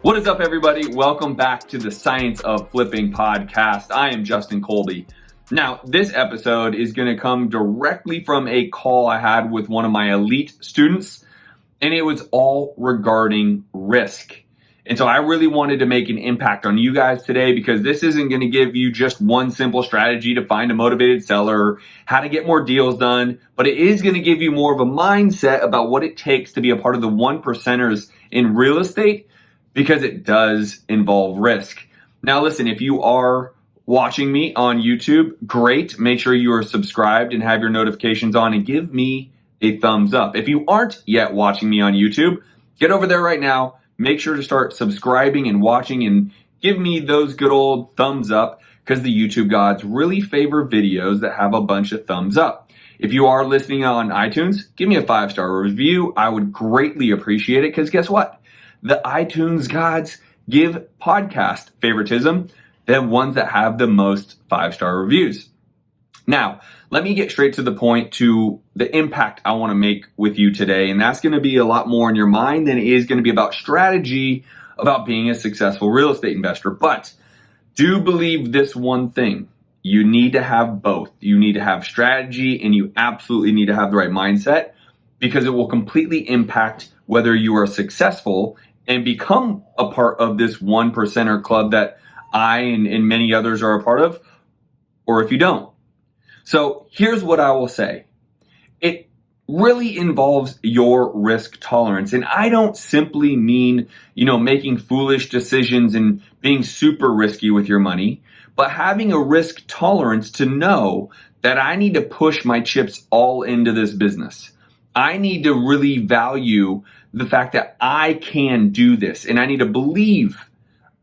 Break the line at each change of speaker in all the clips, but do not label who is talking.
What is up, everybody? Welcome back to the Science of Flipping podcast. I am Justin Colby. Now, this episode is going to come directly from a call I had with one of my elite students, and it was all regarding risk. And so I really wanted to make an impact on you guys today, because this isn't going to give you just one simple strategy to find a motivated seller, how to get more deals done, but it is going to give you more of a mindset about what it takes to be a part of the 1%ers in real estate, because it does involve risk. Now listen, if you are watching me on YouTube, great. Make sure you are subscribed and have your notifications on, and give me a thumbs up. If you aren't yet watching me on YouTube, get over there right now. Make sure to start subscribing and watching, and give me those good old thumbs up, because the YouTube gods really favor videos that have a bunch of thumbs up. If you are listening on iTunes, give me a 5-star review. I would greatly appreciate it, because guess what? The iTunes gods give podcast favoritism the ones that have the most 5-star reviews. Now, let me get straight to the point, to the impact I want to make with you today. And that's going to be a lot more in your mind than it is going to be about strategy, about being a successful real estate investor. But do believe this one thing: you need to have both. You need to have strategy, and you absolutely need to have the right mindset, because it will completely impact whether you are successful and become a part of this 1%er club that I and many others are a part of, or if you don't. So here's what I will say. It really involves your risk tolerance. And I don't simply mean, making foolish decisions and being super risky with your money, but having a risk tolerance to know that I need to push my chips all into this business. I need to really value the fact that I can do this, and I need to believe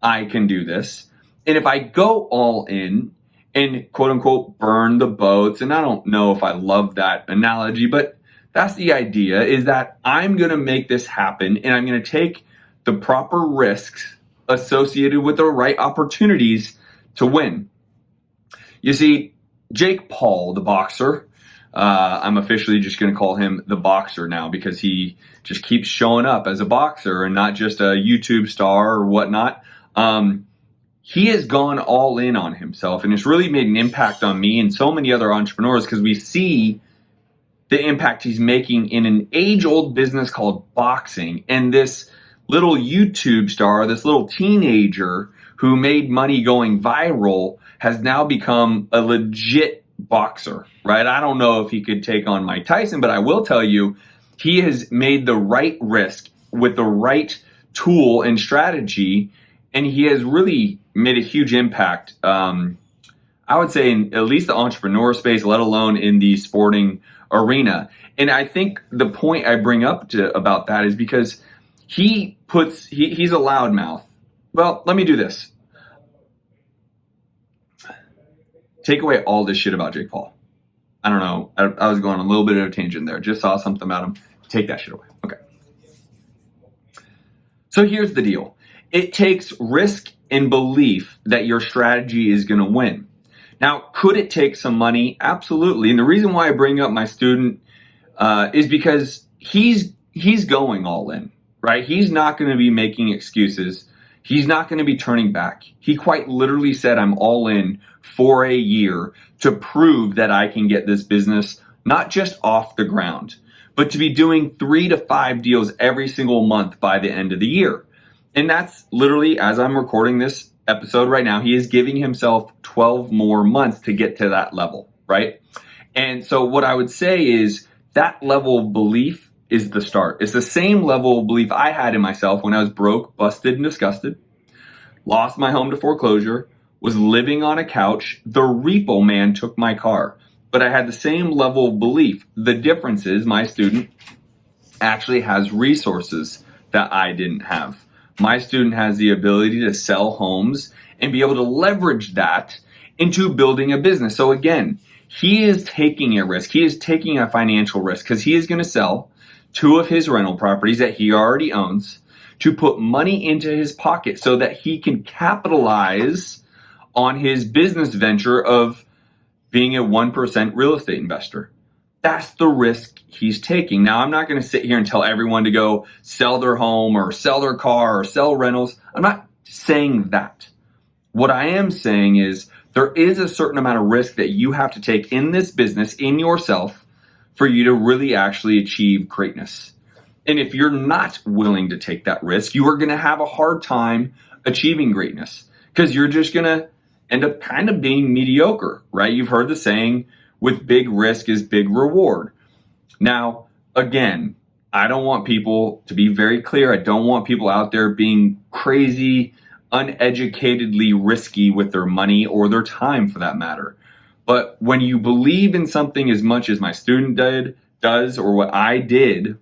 I can do this. And if I go all in and quote unquote burn the boats, and I don't know if I love that analogy, but that's the idea, is that I'm going to make this happen, and I'm going to take the proper risks associated with the right opportunities to win. You see, Jake Paul, the boxer, I'm officially just going to call him the boxer now, because he just keeps showing up as a boxer and not just a YouTube star or whatnot. He has gone all in on himself, and it's really made an impact on me and so many other entrepreneurs, because we see the impact he's making in an age-old business called boxing. And this little YouTube star, this little teenager who made money going viral, has now become a legit boxer, right? I don't know if he could take on Mike Tyson, but I will tell you, he has made the right risk with the right tool and strategy, and he has really made a huge impact. I would say in at least the entrepreneur space, let alone in the sporting arena. And I think the point I bring up about that is because he's a loudmouth. Well, let me do this. Take away all this shit about Jake Paul. I don't know. I was going on a little bit of a tangent there. Just saw something about him. Take that shit away. Okay. So here's the deal. It takes risk and belief that your strategy is going to win. Now, could it take some money? Absolutely. And the reason why I bring up my student is because he's going all in, right? He's not going to be making excuses. He's not going to be turning back. He quite literally said, I'm all in for a year to prove that I can get this business not just off the ground, but to be doing 3 to 5 deals every single month by the end of the year. And that's literally, as I'm recording this episode right now, he is giving himself 12 more months to get to that level, right? And so what I would say is that level of belief is the start. It's the same level of belief I had in myself when I was broke, busted, and disgusted, lost my home to foreclosure, was living on a couch. The repo man took my car. But I had the same level of belief. The difference is my student actually has resources that I didn't have. My student has the ability to sell homes and be able to leverage that into building a business. So again, he is taking a risk. He is taking a financial risk, because he is going to sell 2 of his rental properties that he already owns to put money into his pocket so that he can capitalize on his business venture of being a 1% real estate investor. That's the risk he's taking. Now, I'm not going to sit here and tell everyone to go sell their home or sell their car or sell rentals. I'm not saying that. What I am saying is there is a certain amount of risk that you have to take in this business, in yourself, for you to really actually achieve greatness. And if you're not willing to take that risk, you are going to have a hard time achieving greatness because you're just going to end up kind of being mediocre, right? You've heard the saying, with big risk is big reward. Now, again, I don't want people, to be very clear, I don't want people out there being crazy, uneducatedly risky with their money or their time for that matter. But when you believe in something as much as my student does, or what I did,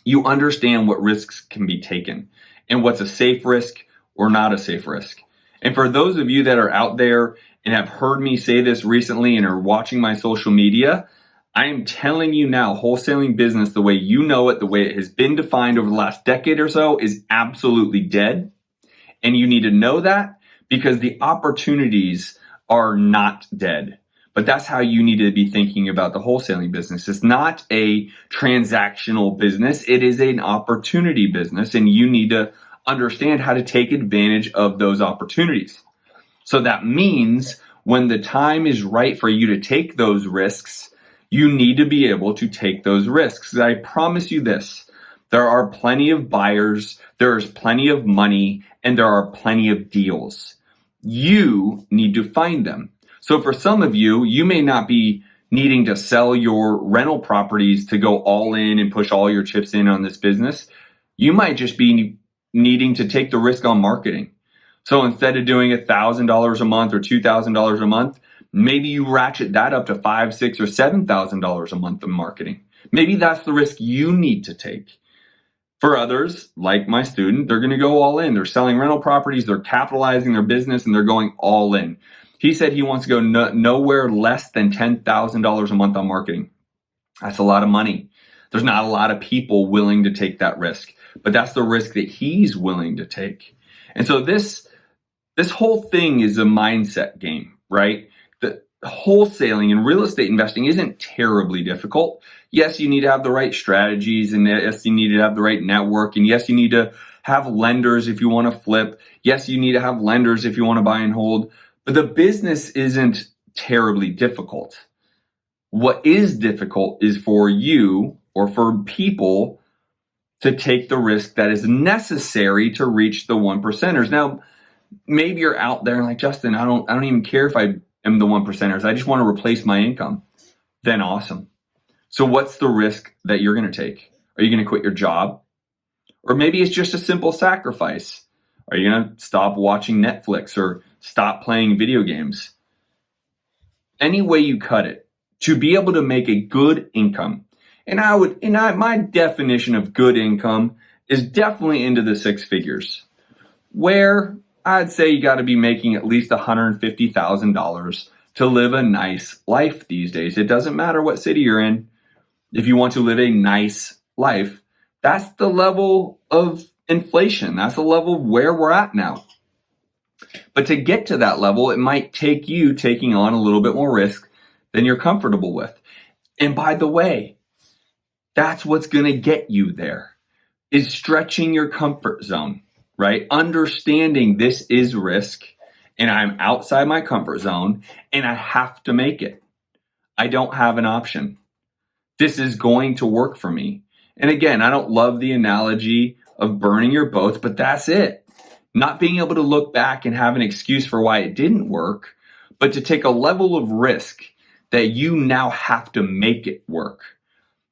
you understand what risks can be taken and what's a safe risk or not a safe risk. And for those of you that are out there and have heard me say this recently and are watching my social media, I am telling you now, wholesaling business the way you know it, the way it has been defined over the last decade or so, is absolutely dead. And you need to know that because the opportunities are not dead. But that's how you need to be thinking about the wholesaling business. It's not a transactional business. It is an opportunity business, and you need to understand how to take advantage of those opportunities. So that means when the time is right for you to take those risks, you need to be able to take those risks. I promise you this, there are plenty of buyers, there is plenty of money, and there are plenty of deals. You need to find them. So for some of you, you may not be needing to sell your rental properties to go all in and push all your chips in on this business. You might just be needing to take the risk on marketing. So instead of doing $1,000 a month or $2,000 a month, maybe you ratchet that up to $5,000, $6,000, or $7,000 a month in marketing. Maybe that's the risk you need to take. For others, like my student, they're going to go all in. They're selling rental properties, they're capitalizing their business, and they're going all in. He said he wants to go nowhere less than $10,000 a month on marketing. That's a lot of money. There's not a lot of people willing to take that risk, but that's the risk that he's willing to take. And so this whole thing is a mindset game, right? The wholesaling and real estate investing isn't terribly difficult. Yes, you need to have the right strategies, and yes, you need to have the right network, and yes, you need to have lenders if you want to flip. Yes, you need to have lenders if you want to buy and hold. But the business isn't terribly difficult. What is difficult is for you or for people to take the risk that is necessary to reach the 1%ers. Now, maybe you're out there and like, Justin, I don't even care if I am the 1%ers. I just want to replace my income. Then awesome. So what's the risk that you're going to take? Are you going to quit your job? Or maybe it's just a simple sacrifice. Are you going to stop watching Netflix or stop playing video games? Any way you cut it, to be able to make a good income. And my definition of good income is definitely into the six figures, where I'd say you got to be making at least $150,000 to live a nice life these days. It doesn't matter what city you're in. If you want to live a nice life, that's the level of inflation. That's the level where we're at now. But to get to that level, it might take you taking on a little bit more risk than you're comfortable with. And by the way, that's what's going to get you there, is stretching your comfort zone, right? Understanding this is risk and I'm outside my comfort zone and I have to make it. I don't have an option. This is going to work for me. And again, I don't love the analogy of burning your boats, but that's it. Not being able to look back and have an excuse for why it didn't work, but to take a level of risk that you now have to make it work.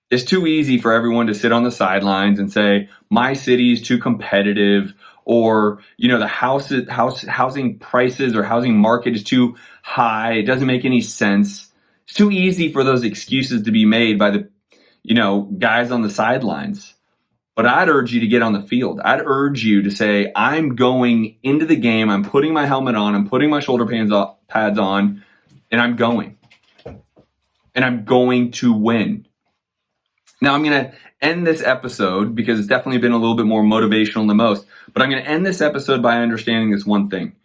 It's too easy for everyone to sit on the sidelines and say, my city is too competitive, or, the housing prices or housing market is too high. It doesn't make any sense. It's too easy for those excuses to be made by the, guys on the sidelines. But I'd urge you to get on the field. I'd urge you to say, I'm going into the game. I'm putting my helmet on. I'm putting my shoulder pads on, and I'm going. And I'm going to win. Now, I'm going to end this episode because it's definitely been a little bit more motivational than most. But I'm going to end this episode by understanding this one thing.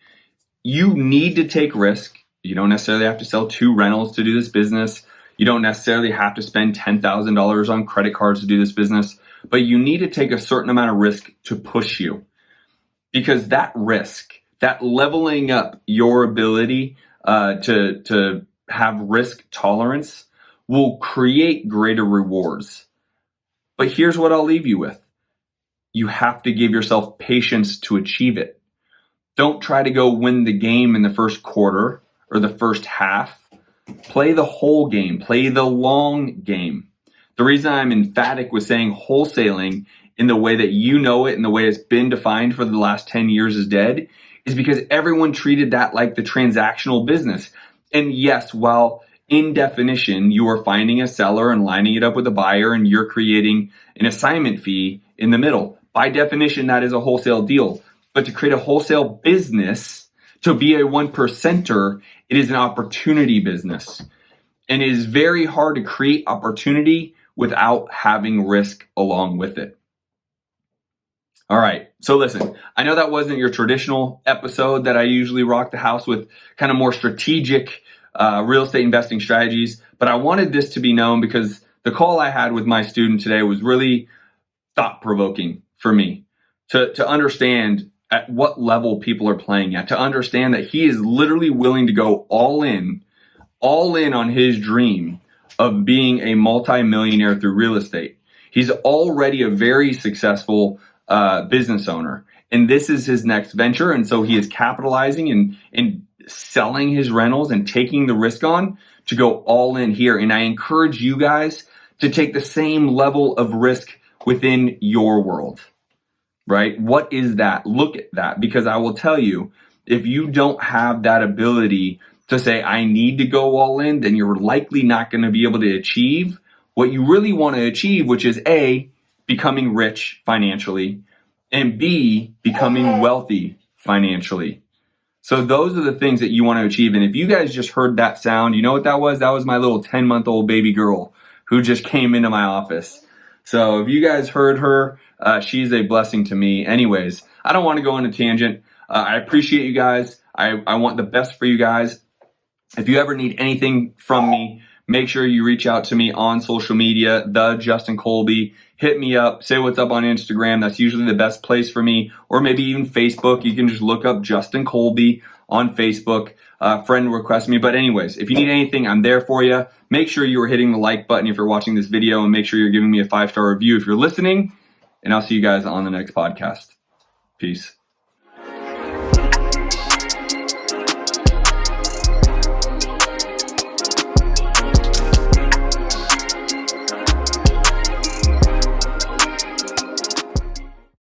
You need to take risk. You don't necessarily have to sell 2 rentals to do this business. You don't necessarily have to spend $10,000 on credit cards to do this business, but you need to take a certain amount of risk to push you. Because that risk, that leveling up your ability to have risk tolerance will create greater rewards. But here's what I'll leave you with. You have to give yourself patience to achieve it. Don't try to go win the game in the first quarter or the first half. Play the whole game. Play the long game. The reason I'm emphatic with saying wholesaling in the way that you know it and the way it's been defined for the last 10 years is dead is because everyone treated that like the transactional business. And yes, while in definition, you are finding a seller and lining it up with a buyer and you're creating an assignment fee in the middle. By definition, that is a wholesale deal. But to create a wholesale business, to be a 1%er, it is an opportunity business. And it is very hard to create opportunity without having risk along with it. All right, so listen, I know that wasn't your traditional episode that I usually rock the house with kind of more strategic real estate investing strategies, but I wanted this to be known because the call I had with my student today was really thought-provoking for me to understand at what level people are playing at, to understand that he is literally willing to go all in on his dream of being a multimillionaire through real estate. He's already a very successful business owner, and this is his next venture. And so he is capitalizing and selling his rentals and taking the risk on to go all in here. And I encourage you guys to take the same level of risk within your world, right? What is that? Look at that, because I will tell you, if you don't have that ability to say, I need to go all in, then you're likely not going to be able to achieve what you really want to achieve, which is A, becoming rich financially, and B, becoming wealthy financially. So those are the things that you want to achieve. And if you guys just heard that sound, you know what that was? That was my little 10-month-old baby girl who just came into my office. So if you guys heard her, she's a blessing to me. Anyways, I don't want to go on a tangent. I appreciate you guys. I want the best for you guys. If you ever need anything from me, make sure you reach out to me on social media, the Justin Colby. Hit me up, say what's up on Instagram. That's usually the best place for me. Or maybe even Facebook. You can just look up Justin Colby on Facebook. Friend request me. But anyways, if you need anything, I'm there for you. Make sure you are hitting the like button if you're watching this video, and make sure you're giving me a 5-star review if you're listening. And I'll see you guys on the next podcast. Peace.